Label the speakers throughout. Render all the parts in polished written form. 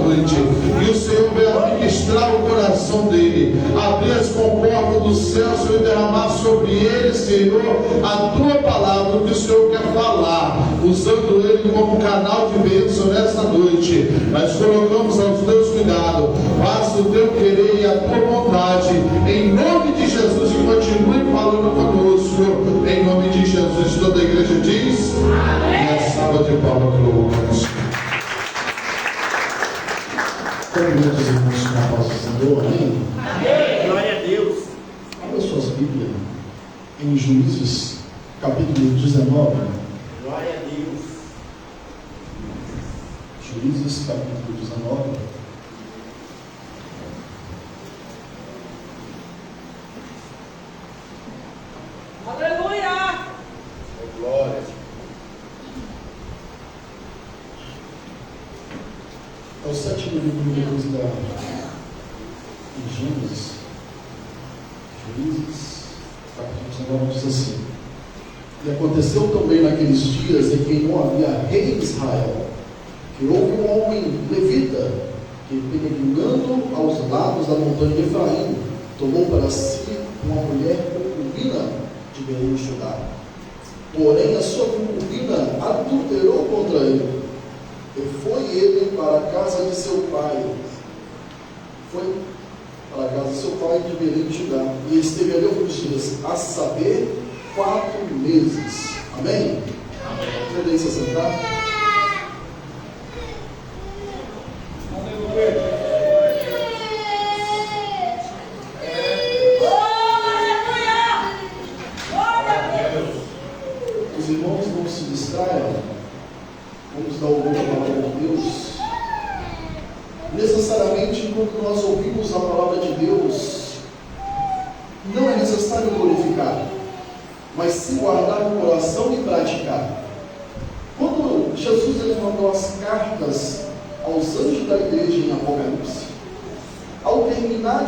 Speaker 1: noite. Que o Senhor venha ministrar o coração dele, abrir as comportas do céu, Senhor, e derramar sobre ele, Senhor, a tua palavra, o que o Senhor quer falar, usando ele como canal de bênção nessa noite. Nós colocamos aos teus cuidados, faça o teu querer e a tua vontade, em nome de Jesus, que continue falando conosco, em nome de Jesus. Toda a igreja diz amém. E a salva de palmas que louvamos.
Speaker 2: Terminamos os irmãos com a paz do Senhor, amém?
Speaker 3: Amém. Glória a Deus.
Speaker 2: Abra suas Bíblias em Juízes, capítulo 19.
Speaker 3: Glória a Deus.
Speaker 2: Juízes, capítulo 19.
Speaker 4: Aleluia!
Speaker 1: Glória.
Speaker 2: É o sétimo livro depois da Gênesis. Juízes, capítulo 19, diz assim: E aconteceu também naqueles dias em que não havia rei em Israel, que houve um homem levita, que peregrinando aos lados da montanha de Efraim, tomou para si uma mulher concubina de Belém de Judá. Porém, a sua concubina adulterou contra ele, e foi ele para a casa de seu pai. Foi para a casa de seu pai de Belém de Judá, e esteve ali alguns dias, a saber, 4 meses. Amém? Amém. Podem se sentar. Os irmãos não se distraiam. Vamos dar ouvido à palavra de Deus. Necessariamente, quando nós ouvimos a palavra de Deus, não é necessário glorificar, mas sim guardar no coração e praticar. Quando Jesus ele mandou as cartas aos anjos da igreja em Apocalipse, ao terminar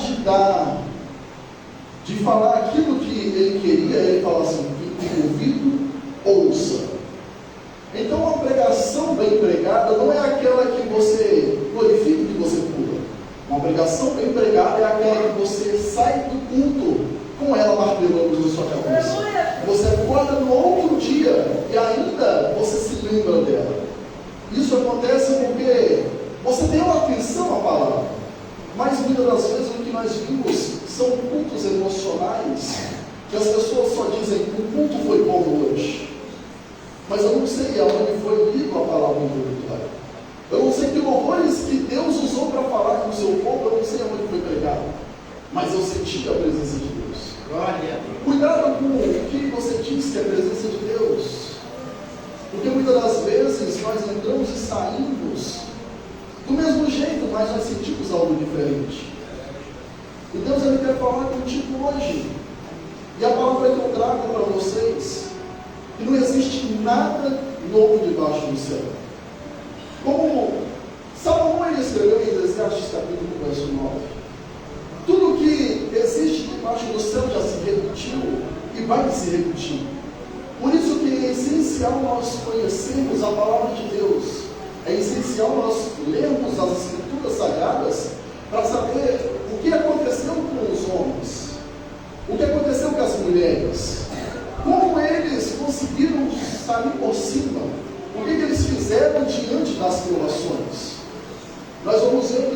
Speaker 2: de falar aquilo que ele queria, ele fala assim: quem tem ouvido, ouça. Então, uma pregação bem pregada não é aquela que você glorifica, que você pula. Uma pregação bem pregada é aquela que você sai do culto com ela martelando na sua cabeça. Você acorda no outro dia e ainda você se lembra dela. Isso acontece porque você deu atenção à palavra. Mas muitas das vezes o que nós vimos são cultos emocionais, que as pessoas só dizem: o culto foi bom hoje. Mas eu não sei aonde foi lido a palavra introdutória. Eu não sei que louvores que Deus usou para falar com o seu povo, eu não sei aonde foi pregado. Mas eu senti a presença de Deus.
Speaker 3: Glória a Deus.
Speaker 2: Cuidado com o que você diz que é a presença de Deus. Porque muitas das vezes nós entramos e saímos do mesmo jeito, mas nós sentimos algo diferente. E Deus ele quer falar contigo hoje. E a palavra que eu trago para vocês, que não existe nada novo debaixo do céu. Como Salomão ele escreveu em Eclesiastes capítulo 9, tudo que existe debaixo do céu já se repetiu e vai se repetir. Por isso que é essencial nós conhecermos a palavra de Deus. É essencial nós lermos as escrituras sagradas para saber o que aconteceu com os homens, o que aconteceu com as mulheres, como eles conseguiram sair por cima, o que eles fizeram diante das provações. Nós vamos ver que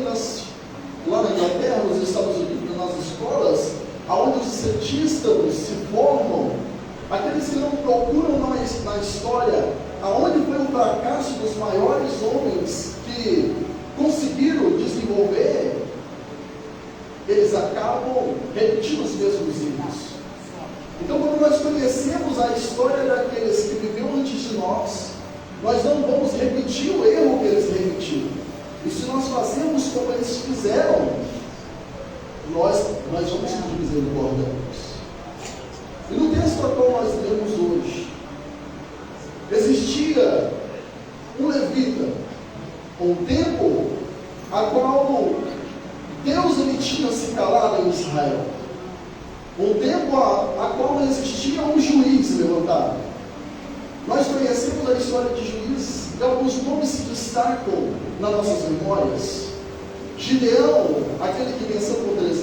Speaker 2: lá na Inglaterra, nos Estados Unidos, nas escolas, onde os cientistas se formam, aqueles que não procuram mais na história aonde foi o fracasso dos maiores homens que conseguiram desenvolver, eles acabam repetindo os mesmos erros. Então, quando nós conhecemos a história daqueles que viveram antes de nós não vamos repetir o erro que eles repetiram. E se nós fazemos como eles fizeram, nós vamos pedir misericórdia a Deus. E no texto a qual nós lemos hoje, existia um levita, um tempo a qual Deus ele tinha se calado em Israel. Um tempo a qual existia um juiz levantado. Nós conhecemos a história de Juízes, e alguns nomes se destacam nas nossas memórias. Gideão, aquele que venceu por 300.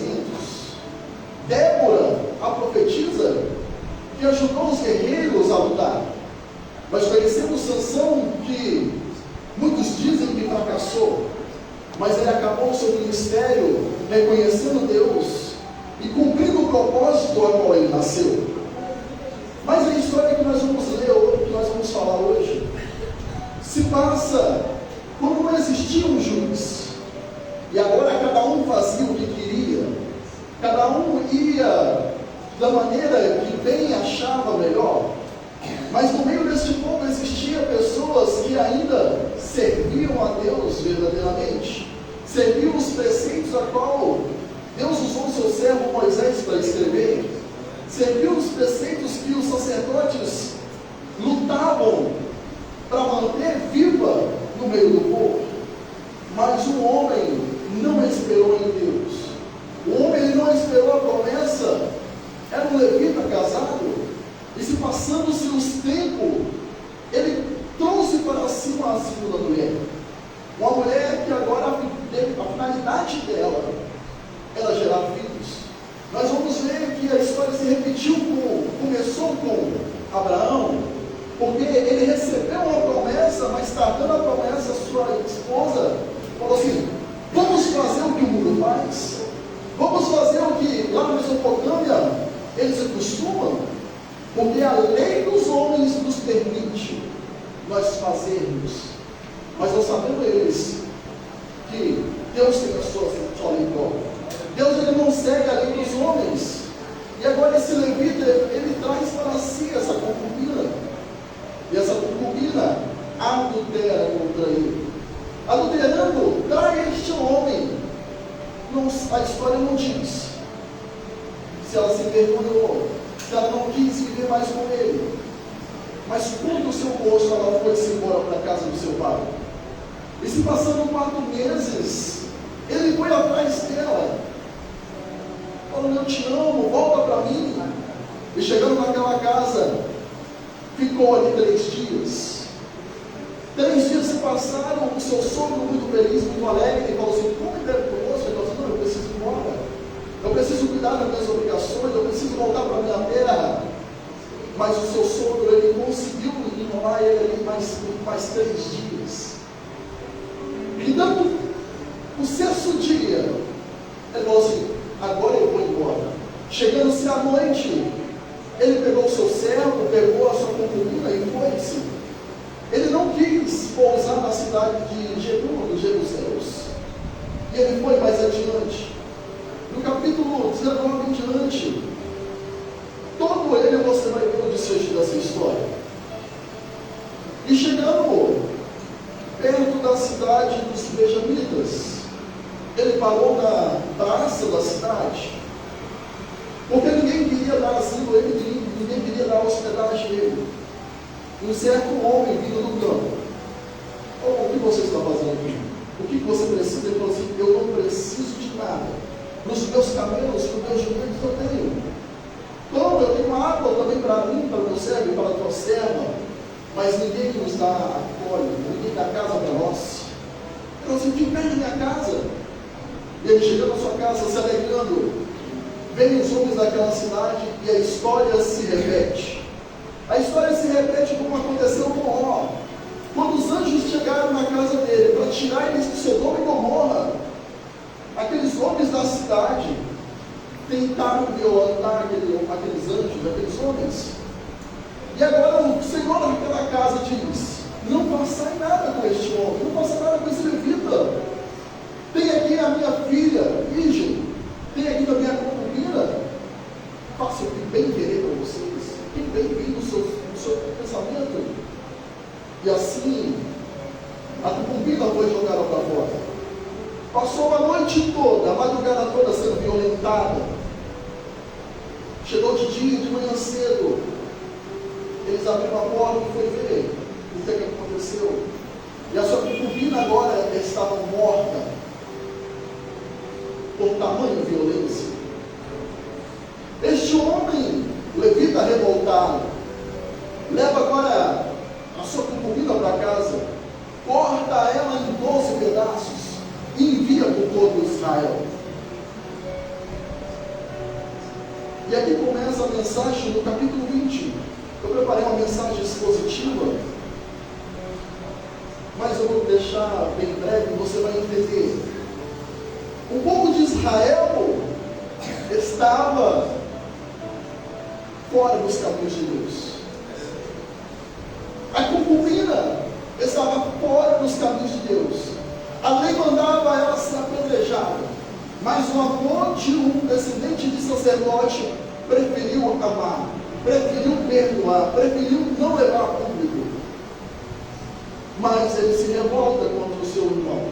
Speaker 2: Débora, a profetisa, que ajudou os guerreiros a lutar. Nós conhecemos Sansão, que muitos dizem que fracassou, mas ele acabou o seu ministério reconhecendo Deus e cumprindo o propósito ao qual ele nasceu. Mas a história que nós vamos ler hoje, que nós vamos falar hoje, se passa quando não existia um juiz. E agora cada um fazia o que queria, cada um ia da maneira que bem achava melhor. Mas no meio deste povo existiam pessoas que ainda serviam a Deus verdadeiramente, serviam os preceitos a qual Deus usou o seu servo Moisés para escrever, serviam os preceitos que os sacerdotes lutavam para manter viva no meio do povo. Mas o homem não esperou em Deus. O homem ele não esperou a promessa. Era um levita casado, e se passando-se os tempos, ele trouxe para si uma segunda mulher. Uma mulher que agora a finalidade dela era gerar filhos. Nós vamos ver que a história se repetiu, começou com Abraão, porque ele recebeu uma promessa, mas tardando a promessa, sua esposa falou assim: vamos fazer o que o mundo faz, vamos fazer o que lá na Mesopotâmia eles costumam, porque a lei dos homens nos permite nós fazermos, mas não sabemos eles que Deus tem a sua lei própria. Deus ele não segue a lei dos homens. E agora esse levita, ele traz para si essa concubina, e essa concubina adultera contra ele. Adulterando, trai este homem. A história não diz se ela se envergonhou, se ela não quis viver mais com ele. Mas quando o seu rosto ela foi-se embora para a casa do seu pai. E se passando 4 meses, ele foi atrás dela, falando: eu te amo, volta para mim. E chegando naquela casa, ficou ali 3 dias. 3 dias se passaram, o seu sogro muito feliz, muito alegre, falou assim: como deve conosco? Ele falou assim: não, eu preciso ir embora. Eu preciso cuidar das minhas obrigações, eu preciso voltar para a minha terra. Mas o seu sogro, ele conseguiu enrolar ele ali mais 3 dias. E dando o 6º dia, ele falou assim: agora eu vou embora. Chegando-se à noite, ele pegou o seu servo, pegou a sua concubina e foi-se. Ele não quis pousar na cidade de Jerusalém, dos Jerusaléus. E ele foi mais adiante. No capítulo 19 em diante, todo ele você vai ver o desfecho dessa história. E chegando perto da cidade dos Benjamitas, ele parou na praça da cidade, porque ninguém queria dar asilo a ele, ninguém queria dar hospedagem a ele. E um certo homem vindo do campo: oh, o que você está fazendo aqui? O que você precisa? Ele falou assim: eu não preciso de nada. Para os meus camelos, para os meus jumentos eu tenho. Toma, eu tenho água também para mim, para o meu servo e para a tua serva. Mas ninguém nos dá acolhe, ninguém dá casa para nós. Ele falou assim: fica em minha casa. E ele chegando na sua casa, se alegrando, vem os homens daquela cidade e a história se repete. A história se repete como aconteceu com Ó. Quando os anjos chegaram na casa dele para tirar eles de Sodoma e Gomorra, aqueles homens da cidade tentaram violentar aqueles anjos, aqueles homens. E agora o Senhor naquela casa diz: não façai nada com este homem, não faça nada com esse levita. Tem aqui a minha filha virgem, tem aqui também a concubina. Faça o que bem querer para vocês, o que bem vir no seu pensamento. E assim a concubina foi jogada para fora. Passou a noite toda, a madrugada toda sendo violentada. Chegou de dia, de manhã cedo, eles abriram a porta e foi ver o que aconteceu. E a sua concubina agora estava morta por tamanha violência. Este homem, levita revoltado, leva agora a sua concubina para casa, corta ela em 12 pedaços e envia por todos Israel. E aqui começa a mensagem no capítulo 20. Eu preparei uma mensagem expositiva, mas eu vou deixar bem breve, você vai entender. O povo de Israel estava fora dos caminhos de Deus. A concubina estava fora dos caminhos de Deus. A lei mandava ela ser apedrejada, mas o amor de um descendente de sacerdote preferiu amar, preferiu perdoar, preferiu não levar a público. Mas ele se revolta contra o seu irmão,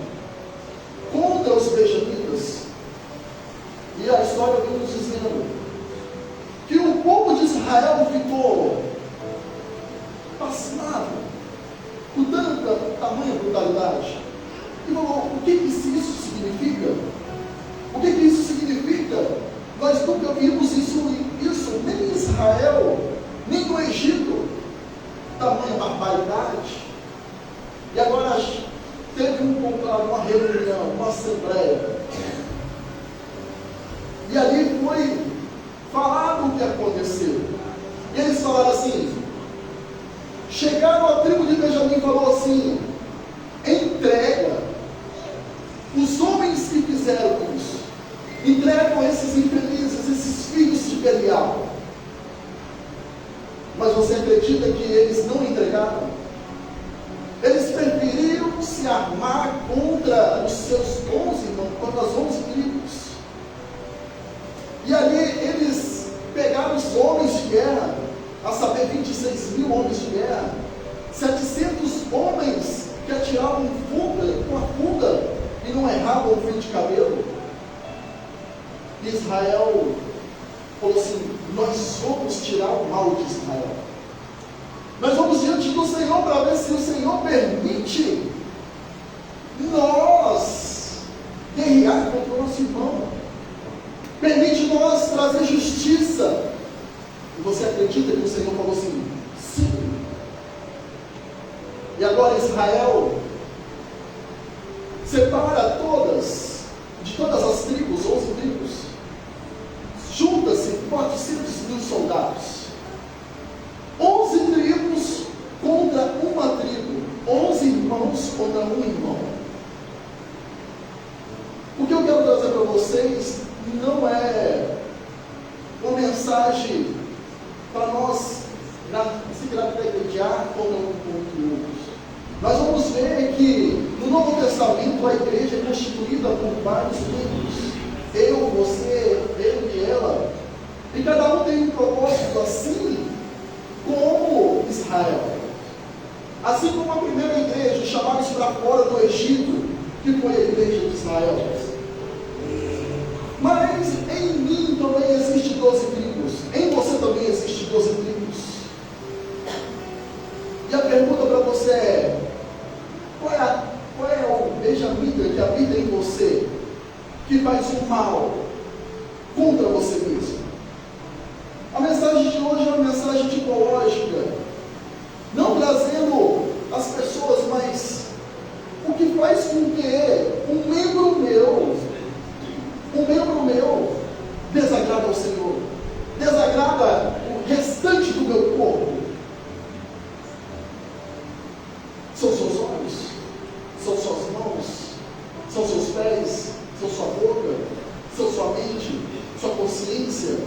Speaker 2: contra os benjamitas. E a história vem nos dizendo que o povo de Israel ficou pasmado com tanta tamanha brutalidade. E falou: o que isso significa? O que isso significa? Nós nunca vimos isso nem em Israel, nem no Egito, tamanha barbaridade. E agora teve uma reunião, uma assembleia, e ali foi falado o que aconteceu. E eles falaram assim, chegaram à tribo de Benjamim e falou assim: entrega os homens que fizeram isso, entregam esses infelizes, esses filhos de Belial. Mas você acredita que eles não entregaram? Eles preferiram se armar contra os seus 11 irmãos, contra as 11 tribos. E ali eles pegaram os homens de guerra, a saber 26 mil homens de guerra, 700 homens que atiravam com a funda e não erravam o fio de cabelo. E Israel falou assim: nós vamos tirar o mal de Israel. Nós vamos diante do Senhor para ver se o Senhor permite nós guerrear contra o nosso irmão. Permite nós trazer justiça. E você acredita que o Senhor falou assim? Sim. E agora Israel separa de todas as tribos, 11 tribos, junta-se 400 mil soldados. 11 tribos contra uma tribo, 11 irmãos contra um irmão. O que eu quero trazer para vocês não é uma mensagem para nós se gratificar contra um contra o outro. Nós vamos ver que no Novo Testamento a igreja é constituída por vários membros. Eu, você, ele e ela. E cada um tem um propósito, assim como Israel. Assim como a primeira igreja, chamados para fora do Egito, que foi a igreja de Israel. Mas em mim também existe 12 tribos. Em você também existe 12 tribos. E a pergunta para você é: qual é o benjamita que habita em você, que faz o mal contra você mesmo? A mensagem de hoje é uma mensagem tipológica, não trazendo as pessoas, mas o que faz com que um membro meu desagrada ao Senhor, desagrada o restante do meu corpo. São seus olhos, são suas mãos, são seus pés, são sua boca, são sua mente, sua consciência,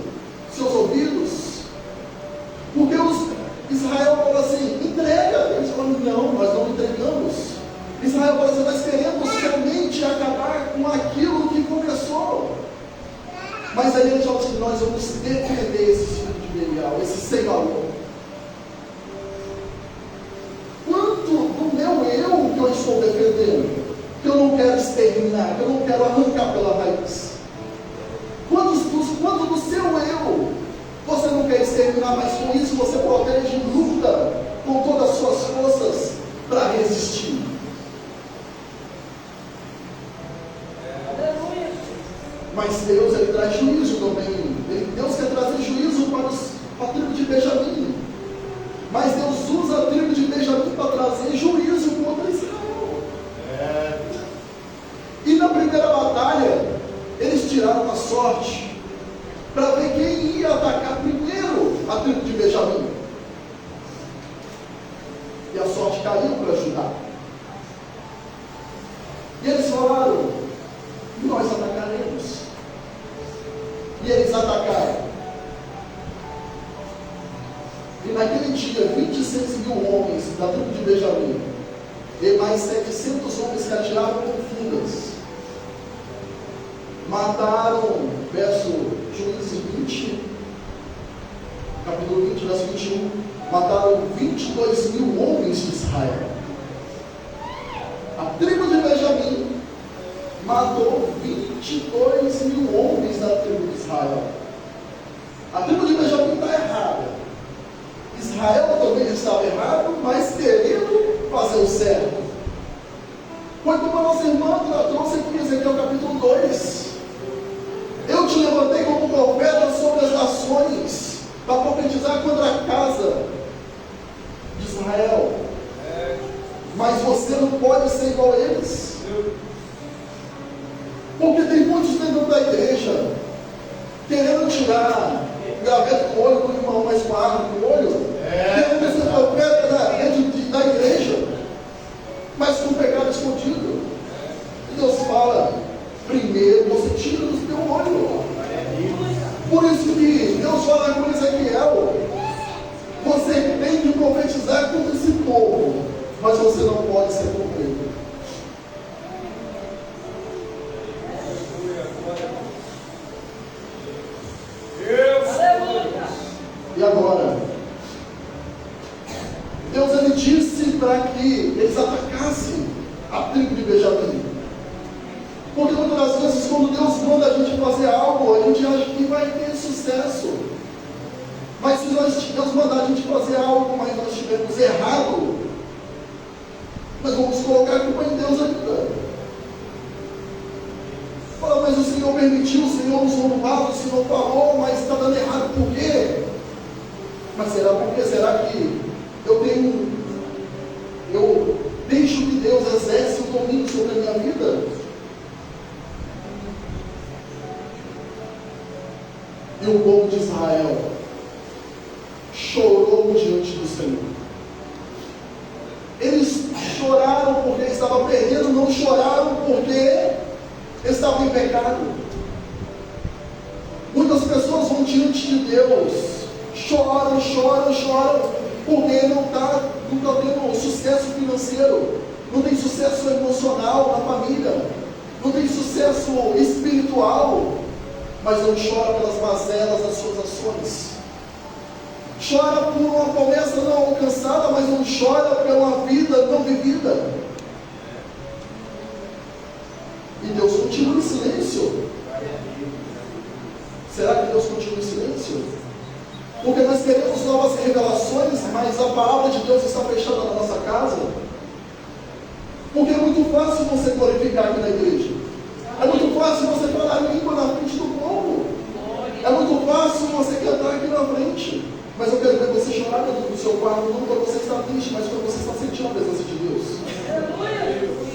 Speaker 2: seus ouvidos. Porque Israel falou assim: entrega. Eles falaram: não, nós não entregamos. Israel falou assim: nós queremos somente acabar com aquilo que começou. Mas aí eles falam assim: nós vamos defender esse filho de Belial, esse sem valor. Quanto do meu eu que eu estou defendendo, que eu não quero exterminar, que eu não quero arrancar pela raiz? Quanto do seu eu você não quer exterminar, mas com isso você protege e luta com todas as suas forças para resistir? Mas Deus, Ele traz juízo também. Deus quer trazer juízo para a tribo de Benjamim. Mas Deus usa a tribo de Benjamim para trazer juízo contra Israel. E na primeira batalha, E eles falaram: nós atacaremos. E eles atacaram. E naquele dia, 26 mil homens da tribo de Benjamim, e mais 700 homens que atiravam com fundas, mataram, verso Juízes 20, capítulo 20, verso 21, mataram 22 mil homens de Israel. A tribo de Benjamim matou 22 mil homens da tribo de Israel. A tribo de Benjamim está errada. Israel também estava errado, mas querendo fazer o certo. Foi como a nossa irmã trouxe aqui em Ezequiel capítulo 2. Eu te levantei como profeta sobre as nações, para profetizar contra a casa de Israel. Mas você não pode ser igual a eles. Porque tem muitos dentro da igreja querendo tirar graveto do olho do irmão, mas com a arma no olho, querendo ser profeta dentro da igreja, mas com pecado escondido. E Deus fala: primeiro você tira do teu olho. Por isso que Deus fala com Ezequiel: você tem que profetizar contra esse povo, mas você não pode ser profeta. E agora, Deus ele disse para que eles atacassem a tribo de Benjamim. Porque muitas das vezes, quando Deus manda a gente fazer algo, a gente acha que vai ter sucesso. Mas se Deus mandar a gente fazer algo, mas nós estivermos errado, nós vamos colocar a culpa em Deus ainda. Fala: mas o Senhor permitiu, o Senhor nos roubou, o Senhor falou, mas está dando errado por quê? Mas será por quê? Será que eu deixo que Deus exerce o domínio sobre a minha vida? E o povo de Israel chorou diante do Senhor. Eles choraram porque estavam perdendo, não choraram porque estavam em pecado. Muitas pessoas vão diante de Deus, choram, porque não está tendo sucesso financeiro, não tem sucesso emocional na família, não tem sucesso espiritual, mas não chora pelas mazelas das suas ações. Chora por uma promessa não alcançada, mas não chora pela vida não vivida. E Deus continua em silêncio. Será que Deus continua em silêncio? Porque nós queremos novas revelações, mas a palavra de Deus está fechada na nossa casa. Porque é muito fácil você glorificar aqui na igreja. É muito fácil você falar língua na frente do povo. É muito fácil você cantar aqui na frente. Mas eu quero ver você chorar dentro do seu quarto, não quando você está triste, mas quando você está sentindo a presença de Deus.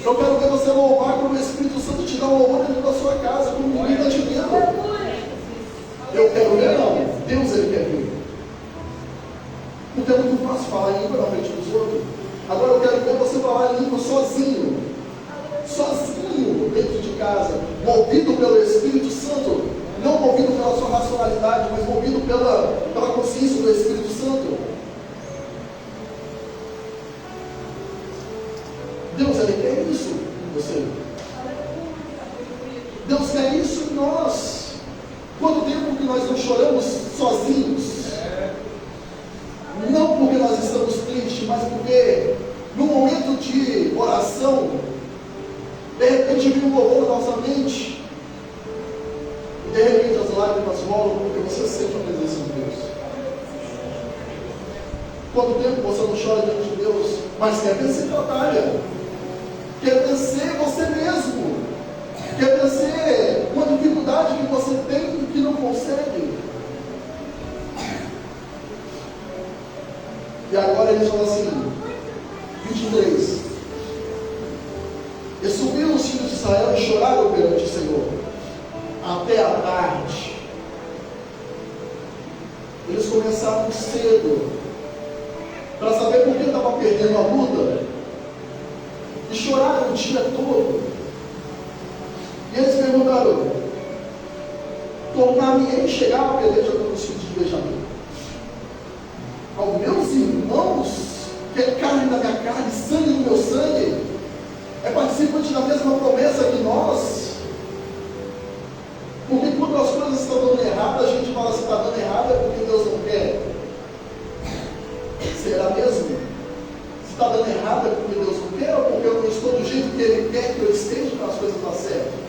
Speaker 2: Eu quero ver você louvar quando o Espírito Santo te dá um louvor dentro da sua casa, quando ninguém está te vendo. Eu quero ver, não. Deus, Ele quer ver. Porque é muito fácil falar em língua na frente dos outros. Agora eu quero ver você falar em língua sozinho. Sozinho dentro de casa. Movido pelo Espírito Santo. Não movido pela sua racionalidade, mas movido pela consciência do Espírito Santo. Deus, Ele quer isso em você. Deus quer isso em nós. Quanto tempo que nós não choramos sozinhos? Não porque nós estamos tristes, mas porque no momento de oração, de repente vem um louvor na nossa mente, e de repente as lágrimas rolam porque você sente a presença de Deus. Quanto tempo você não chora diante de Deus, mas quer vencer a batalha, quer vencer você mesmo, quer vencer uma dificuldade que você tem e que não consegue. E agora ele fala assim, 23. E subiram os filhos de Israel e choraram perante o Senhor até a tarde. Eles começaram cedo para saber por que estava perdendo a luta, e choraram o dia todo. E eles perguntaram: tornar-me-ei chegar à peleja contra os filhos de Benjamim? Aos meus irmãos, que é carne da minha carne, sangue do meu sangue, é participante da mesma promessa que nós. Porque quando as coisas estão dando errado, a gente fala: se está dando errado é porque Deus não quer. Será mesmo? Se está dando errado é porque Deus não quer, ou porque eu não estou do jeito que Ele quer que eu esteja para as coisas dar certo?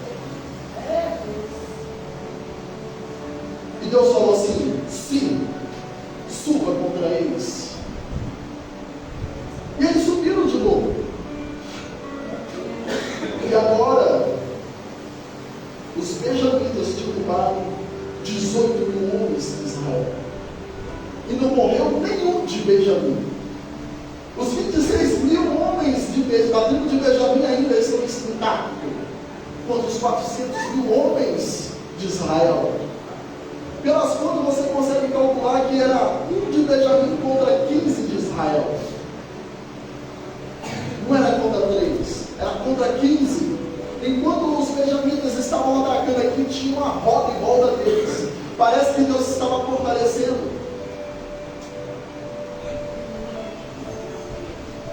Speaker 2: E Deus falou assim: sim, suba contra eles. E eles subiram de novo. E agora, os benjamitas derrubaram 18 mil homens de Israel. E não morreu nenhum de Benjamim. Os 26 mil homens da tribo de Benjamim ainda estão intactos, contra os 400 mil homens de Israel. Pelas contas você consegue calcular que era um de Benjamim contra 15 de Israel. Não era contra 3, era contra 15. Enquanto os benjamitas estavam atacando aqui, tinha uma roda em volta deles. Parece que Deus estava fortalecendo.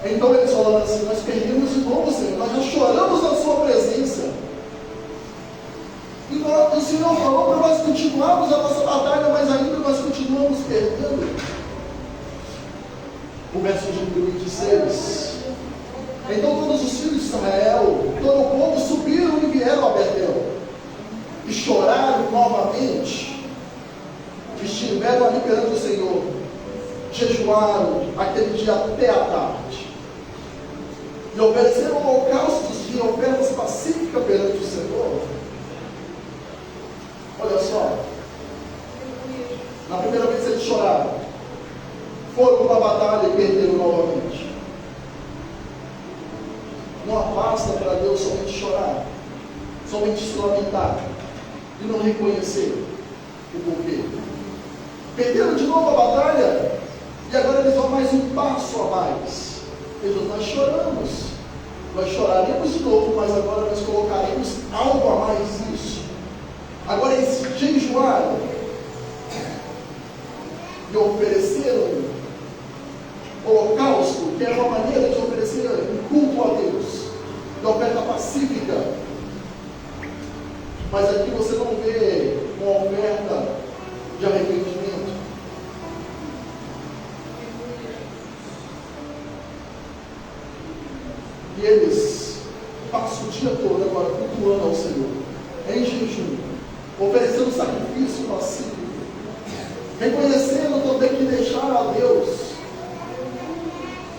Speaker 2: Então eles falaram assim: nós perdemos de novo, Senhor, nós já choramos na sua presença. E o Senhor falou para nós continuarmos a nossa batalha, mas ainda nós continuamos perdendo. O verso de número 26. Então todos os filhos de Israel, todo o povo subiram e vieram a Betel. E choraram novamente. Estiveram ali perante o Senhor. Jejuaram aquele dia até a tarde. E ofereceram holocaustos de ofertas pacíficas perante o Senhor. Olha só. Na primeira vez eles choraram. Foram para a batalha e perderam novamente. Não basta para Deus somente chorar, somente se lamentar e não reconhecer o porquê. Perderam de novo a batalha e agora eles vão mais um passo a mais. Eles dizem: nós choramos, nós choraremos de novo, mas agora nós colocaremos algo a mais nisso. Agora eles jejuaram e ofereceram holocausto, que era uma maneira de oferecer um culto a Deus, de oferta pacífica. Mas aqui você não vê uma oferta de arrependimento. E eles passam o dia todo agora cultuando ao Senhor, em jejum, oferecendo sacrifício pacífico, reconhecendo também que deixaram a Deus.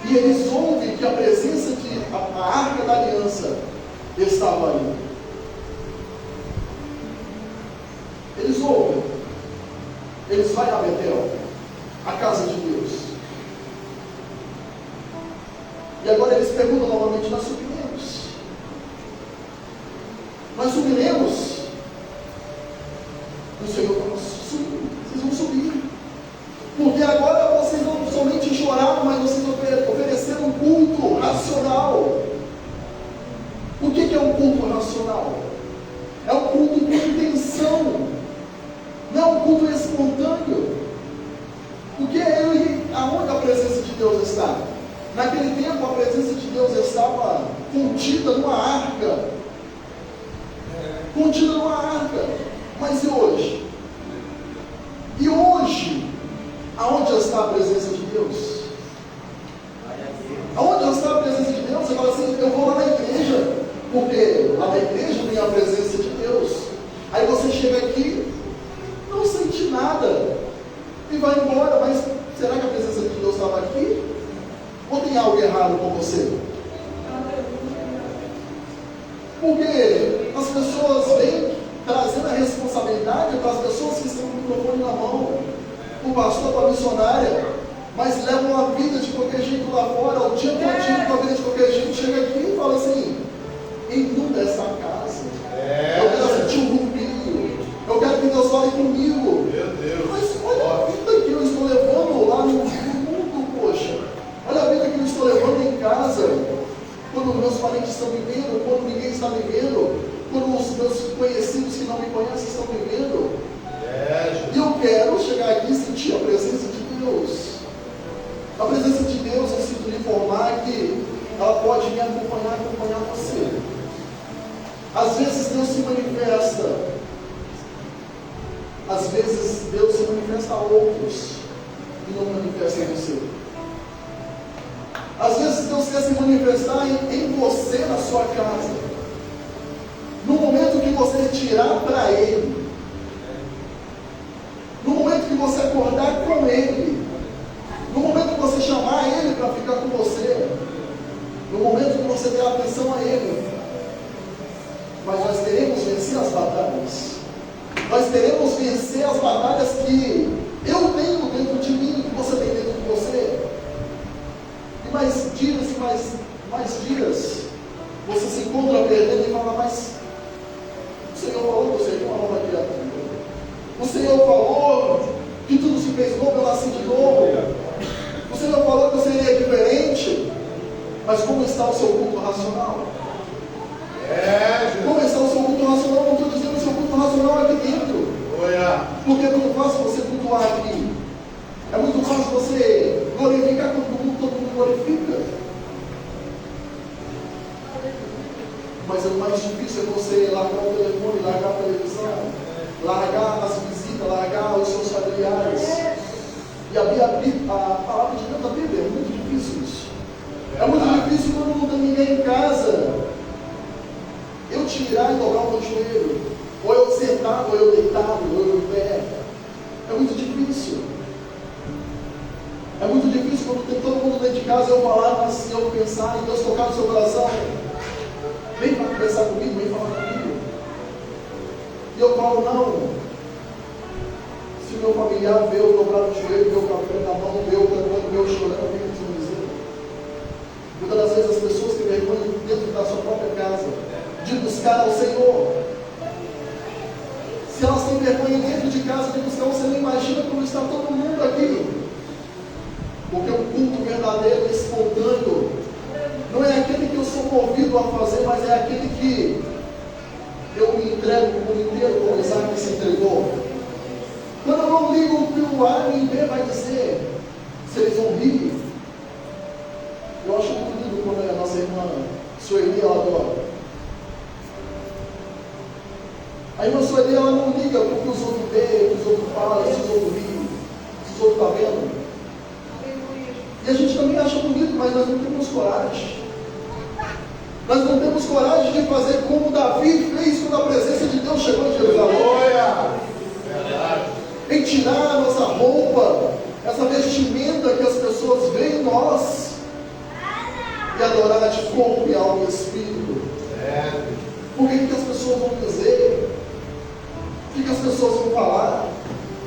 Speaker 2: E eles ouvem que a presença de a arca da aliança estava ali. Eles ouvem. Eles vão a Betel, a casa de Deus. E agora eles perguntam novamente: nós subiremos? Nós subiremos? O Senhor falou: subir, vocês vão subir. Porque agora vocês não somente choraram, mas vocês ofereceram um culto racional. O que é um culto racional? É um culto com intenção, não é um culto espontâneo. Porque aonde a presença de Deus está? Naquele tempo a presença de Deus estava contida numa arca. Contida numa arca. Mas e hoje? E hoje, aonde está a presença de Deus? Aonde está a presença de Deus? Você fala assim: eu vou lá na igreja, porque lá na igreja tem a presença de Deus. Aí você chega aqui, não sente nada e vai embora. Mas será que a presença de Deus estava aqui? Ou tem algo errado com você? Porque as pessoas vêm trazendo a responsabilidade para as pessoas que estão com o microfone na mão, o pastor, para a missionária, mas levam a vida de qualquer jeito lá fora, o dia todinho com a vida de qualquer jeito. Chega aqui e fala assim: inunda essa casa, eu quero sentir um rubinho, eu quero que Deus fale comigo.
Speaker 1: Meu Deus.
Speaker 2: Mas olha a vida que eu estou levando lá no mundo, poxa. Olha a vida que eu estou levando em casa, quando meus parentes somente estão vivendo, quando ninguém está vivendo, quando os meus conhecidos que não me conhecem estão vivendo. E eu quero chegar aqui e sentir a presença de Deus. A presença de Deus, eu sinto lhe informar que ela pode me acompanhar você. Às vezes Deus se manifesta, às vezes Deus se manifesta a outros e não manifesta em você. Às vezes Deus quer se manifestar em você, na sua casa, no momento que você tirar para Ele, no momento que você acordar com Ele, no momento que você chamar Ele para ficar com você, no momento que você der atenção a Ele. Mas nós queremos vencer as batalhas. Nós queremos vencer as batalhas que eu tenho dentro de mim, que você tem dentro de você. E mais dias e mais dias, você se encontra perdendo e fala, mas o Senhor falou que eu seria uma nova criatura. O Senhor falou que tudo se fez novo, eu nasci de novo. O Senhor falou que eu seria diferente. Mas como está o seu culto racional? Como está o seu culto racional? Não estou dizendo o seu culto racional aqui dentro. Porque é muito fácil você cultuar aqui. É muito fácil você glorificar quando todo mundo glorifica. Mas o mais difícil é você largar o telefone, largar a televisão, largar as visitas, largar os seus familiares. E a palavra de Deus da Bíblia é muito difícil isso. É muito difícil quando não tem ninguém em casa. Eu tirar e dobrar o meu joelho, ou eu sentado, ou eu deitado, ou eu em pé. É muito difícil. É muito difícil quando tem todo mundo dentro de casa, eu falar assim, eu pensar, e Deus tocar no seu coração. Vem para conversar comigo, vem falar comigo. E eu falo, não. Se o meu familiar vê eu dobrar o joelho, vê o café na mão, vê eu cantando, vê eu chorando, o que eles vão dizer? Muitas das vezes as pessoas têm vergonha dentro da sua própria casa de buscar ao Senhor. Se elas têm vergonha dentro de casa de buscar, você não imagina como está todo mundo aqui. Porque o culto verdadeiro, espontâneo, não é aquele que eu sou movido a fazer, mas é aquele que eu me entrego por inteiro, como Isaac se entregou. Quando eu não ligo o que o A e o B vai dizer, se eles vão rir. Eu acho muito lindo quando a nossa irmã Sueli, ela adora. A irmã Sueli, ela não liga porque os outros veem, os outros falam, se os outros riem, se os outros estão vendo. E a gente também acha bonito, mas nós não temos coragem. Nós não temos coragem de fazer como Davi fez quando a presença de Deus chegou em Jerusalém. Em tirar a nossa roupa, essa vestimenta que as pessoas veem em nós, e adorar de corpo e alma e espírito. Por que as pessoas vão dizer? O que as pessoas vão falar?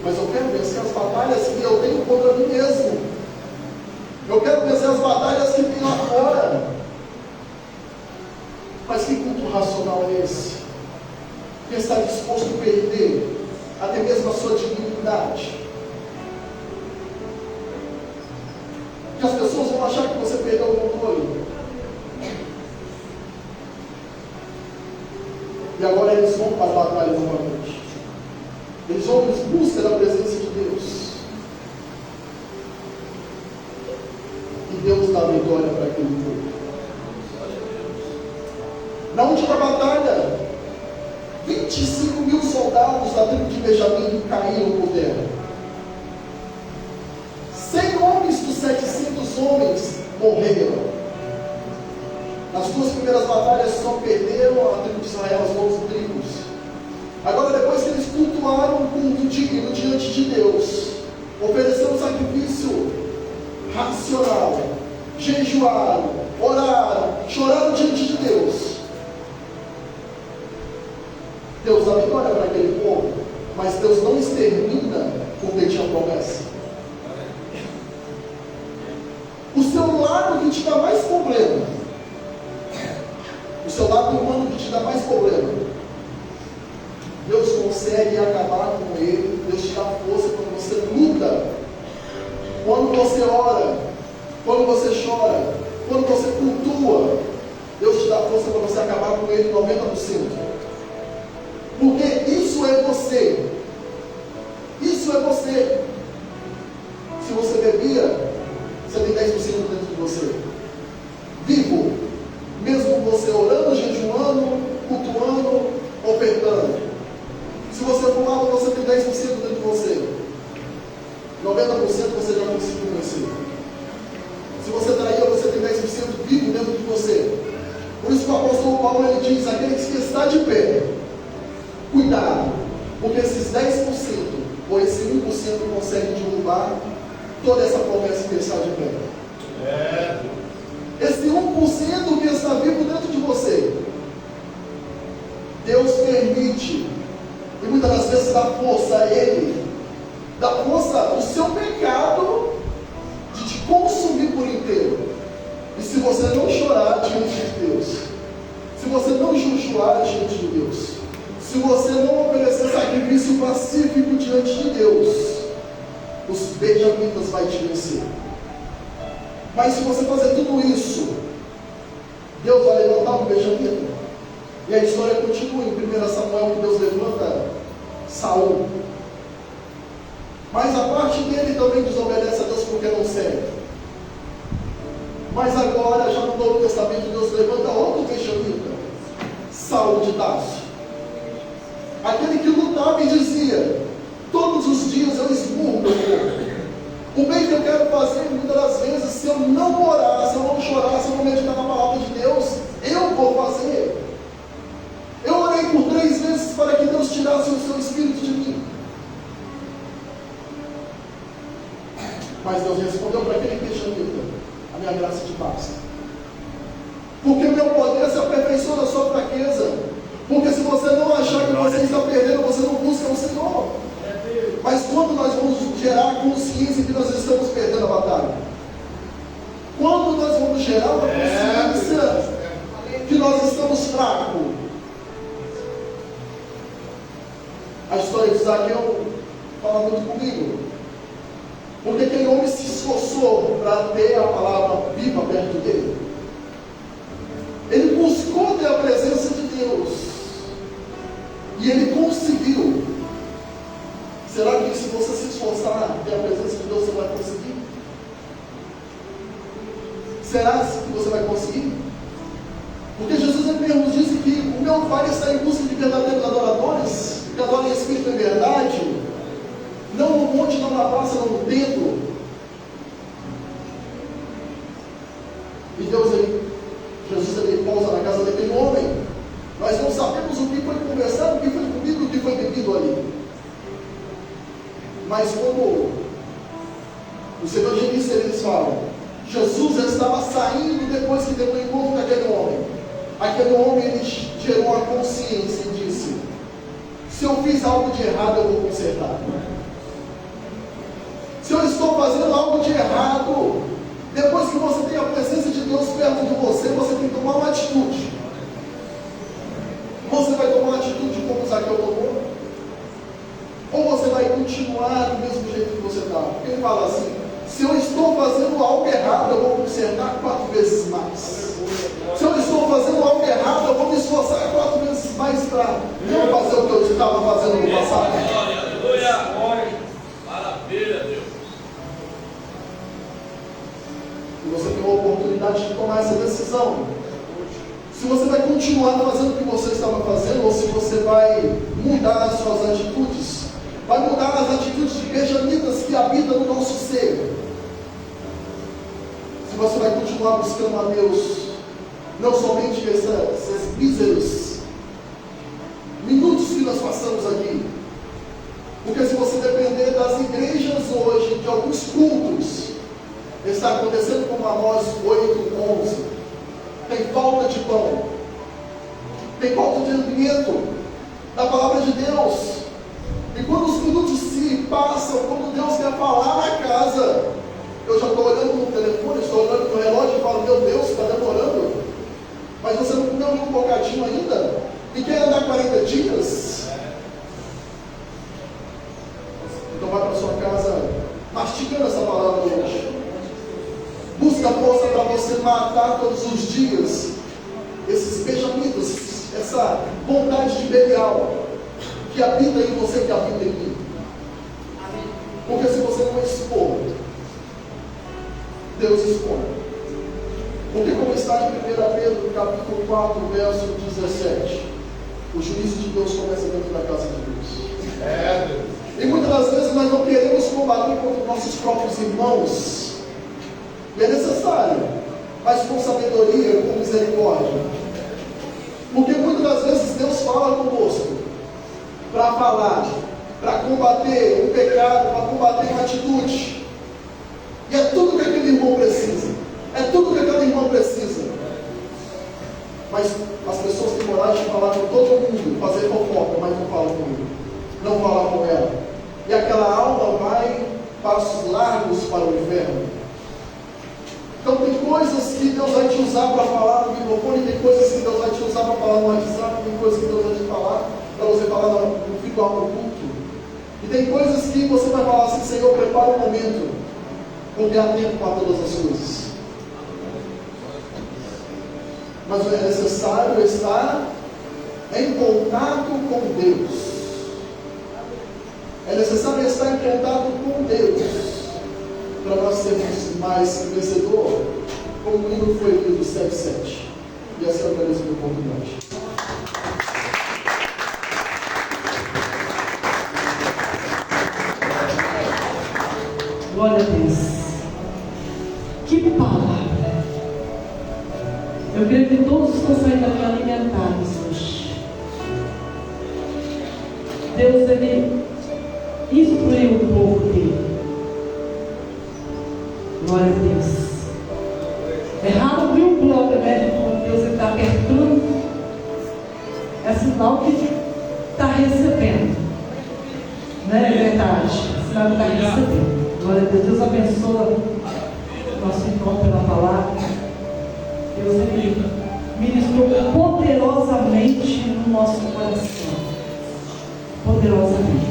Speaker 2: Mas eu quero vencer as batalhas que eu tenho contra mim mesmo. Eu quero vencer as batalhas que tem lá fora. Mas que culto racional é esse? Que está disposto a perder até mesmo a sua dignidade? Que as pessoas vão achar que você perdeu o controle. E agora eles vão para a batalha novamente. Eles vão em busca da presença de Deus. E Deus dá a vitória para aquele povo. Na última batalha, 25 mil soldados da tribo de Benjamim caíram por terra. 100 homens dos 700 homens morreram. Nas duas primeiras batalhas só perderam a tribo de Israel, as 12 tribos. Agora, depois que eles cultuaram um culto digno diante de Deus, ofereceram um sacrifício racional, jejuaram, oraram, choraram diante de Deus, Deus dá vitória para aquele povo, mas Deus não extermina porque tinha promessa. O seu lado que te dá mais problema, o seu lado humano que te dá mais problema, Deus consegue acabar com ele. Deus te dá força quando você luta, quando você ora, quando você chora, quando você cultua. Deus te dá força para você acabar com ele 90%. Porque isso é você. Isso é você. Se você bebia, você tem 10% dentro de você. Vivo, mesmo você orando, jejuando, cultuando, ofertando. Se você fumava, você tem 10% dentro de você. 90% você já conseguiu vencer. Se você traía, você tem 10% vivo dentro de você. Por isso que o apóstolo Paulo ele diz: aquele que está de pé, cuidado, porque esses 10% ou esse 1% consegue derrubar toda essa promessa que está de pé. Esse 1% que está vivo dentro de você, Deus permite, e muitas das vezes dá força a Ele, dá força ao seu pecado de te consumir por inteiro. E se você não chorar diante de Deus, se você não jejuar diante de Deus, se você não oferecer sacrifício pacífico diante de Deus, os benjamitas vão te vencer. Mas se você fazer tudo isso, Deus vai levantar um benjamita. E a história continua em 1 Samuel, que Deus levanta Saul. Mas a parte dele também desobedece a Deus porque não serve. Mas agora, já no Novo Testamento, Deus levanta outro benjamita, Saul de Tarso. Aquele que lutava e dizia: todos os dias eu esmurro meu corpo. O bem que eu quero fazer, muitas das vezes, se eu não orar, se eu não chorar, se eu não meditar na palavra de Deus, eu vou fazer. Eu orei por 3 vezes para que Deus tirasse o seu espírito de mim. Mas Deus respondeu para aquele benjamita: a minha graça te basta. Porque o meu poder se aperfeiçoa na sua fraqueza. Porque se você não achar que você está perdendo, você não busca o Senhor. Mas quando nós vamos gerar a consciência que nós estamos perdendo a batalha? Quando nós vamos gerar uma consciência que nós estamos fracos? A história de Zaqueu fala muito comigo. Porque aquele homem se esforçou para ter a palavra viva perto dele. Ele buscou ter a presença de Deus. E ele conseguiu. Será que se você se esforçar ter a presença de Deus, você vai conseguir? Será que você vai conseguir? Porque Jesus mesmo disse que o meu Pai está em busca de verdadeiros adoradores, que adoram em espírito e verdade, não no monte, não na praça, não no templo. E Jesus pousa na casa daquele homem. Nós não sabemos o que foi conversado, o que foi comido, o que foi bebido ali. Mas como o Senhor Jesus, eles falam, Jesus estava saindo depois que teve um encontro com aquele homem. Aquele homem, ele gerou a consciência e disse: se eu fiz algo de errado, eu vou consertar. Se eu estou fazendo algo de errado, depois que você tem a presença de Deus perto de você, você tem que tomar uma atitude. Você vai tomar uma atitude como Zaqueu tomou? Ou você vai continuar do mesmo jeito que você está? Porque ele fala assim: se eu estou fazendo algo errado, eu vou consertar 4 vezes mais. Se eu estou fazendo algo errado, eu vou me esforçar 4 vezes mais para não fazer o que eu estava fazendo no passado.
Speaker 4: Aleluia! Maravilha, Deus!
Speaker 2: E você tem a oportunidade de tomar essa decisão. Se você vai continuar fazendo o que você estava fazendo, ou se você vai mudar as suas atitudes, vai mudar as atitudes de benjamitas que habitam no nosso ser. Se você vai continuar buscando a Deus, não somente esses míseros minutos que nós passamos aqui, porque se você depender das igrejas hoje, de alguns cultos, está acontecendo como a nós 8, 11, tem falta de pão, tem falta de alimento da palavra de Deus. E quando os minutos se passam, quando Deus quer falar na casa, eu já estou olhando no telefone, estou olhando no relógio e falo: meu Deus, está demorando. Mas você não comeu nem um bocadinho ainda? E quer andar 40 dias? Então vai para sua casa mastigando essa palavra hoje. Busca força para você matar todos os dias esses celestial que habita em você, que habita em mim. Porque se você não expor, Deus expõe. Porque como está em 1 Pedro, capítulo 4, verso 17, o juízo de Deus começa dentro da casa de Deus. E muitas das vezes nós não queremos combater contra nossos próprios irmãos. E é necessário, mas com sabedoria, com misericórdia. Porque muitas das vezes Deus fala conosco para falar, para combater o pecado, para combater uma atitude. E é tudo que aquele irmão precisa. É tudo que aquela irmã precisa. Mas as pessoas têm coragem de falar com todo mundo, fazer fofoca, mas não falam comigo, não falam com ela. E aquela alma vai passos largos para o inferno. Então tem coisas que Deus vai te usar para falar no microfone, tem coisas que Deus vai te usar para falar no WhatsApp, tem coisas que Deus vai te falar para você falar no ritual do culto. E tem coisas que você vai falar assim: Senhor, prepara um momento, porque há tempo para todas as coisas. Mas é necessário estar em contato com Deus. É necessário estar em contato com Deus para nós sermos mais que vencedor, como o livro foi lido 7:7. E essa é a belíssima oportunidade.
Speaker 5: Glória a Deus. Que palavra! Eu creio que todos estão saindo aqui alimentados hoje. Deus, Ele instruiu o povo dele. Glória a Deus. É raro abrir um bloco, né? Quando Deus está apertando, é sinal que está recebendo. Não é verdade? É sinal que está recebendo. Glória a Deus. Deus abençoa o nosso encontro pela palavra. Deus, Ele ministrou poderosamente no nosso coração. Poderosamente.